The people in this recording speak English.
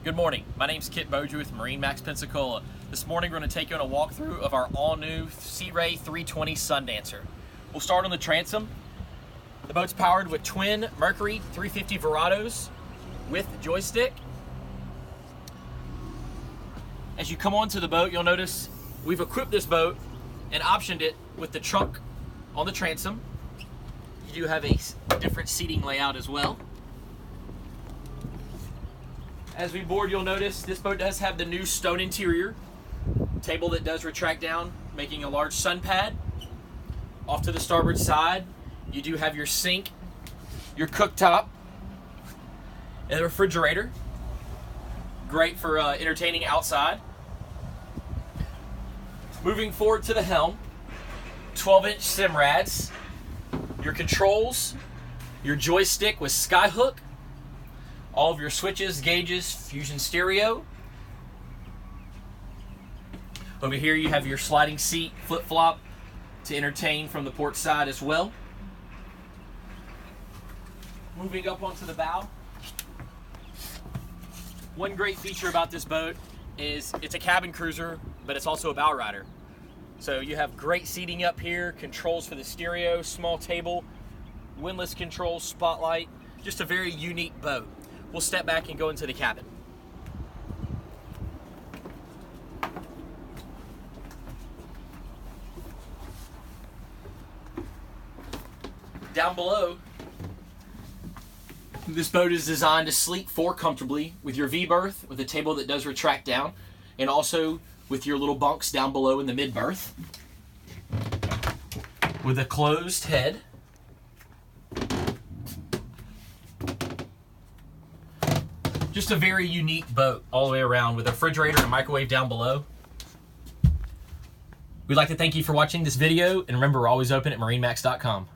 Good morning, my name is Kit Beaudry with MarineMax Pensacola. This morning we're going to take you on a walkthrough of our all-new Sea Ray 320 Sundancer. We'll start on the transom. The boat's powered with twin Mercury 350 Verados with joystick. As you come onto the boat, you'll notice we've equipped this boat and optioned it with the trunk on the transom. You do have a different seating layout as well. As we board, you'll notice this boat does have the new stone interior, table that does retract down, making a large sun pad. Off to the starboard side, you do have your sink, your cooktop, and the refrigerator. Great for entertaining outside. Moving forward to the helm, 12-inch Simrads, your controls, your joystick with skyhook, all of your switches, gauges, fusion stereo. Over here you have your sliding seat flip-flop to entertain from the port side as well. Moving up onto the bow. One great feature about this boat is it's a cabin cruiser, but it's also a bow rider. So you have great seating up here, controls for the stereo, small table, windlass controls, spotlight, just a very unique boat. We'll step back and go into the cabin. Down below, this boat is designed to sleep comfortably with your V-berth, with a table that does retract down, and also with your little bunks down below in the mid-berth, with a closed head. Just a very unique boat all the way around with a refrigerator and a microwave down below. We'd like to thank you for watching this video, and remember, we're always open at MarineMax.com.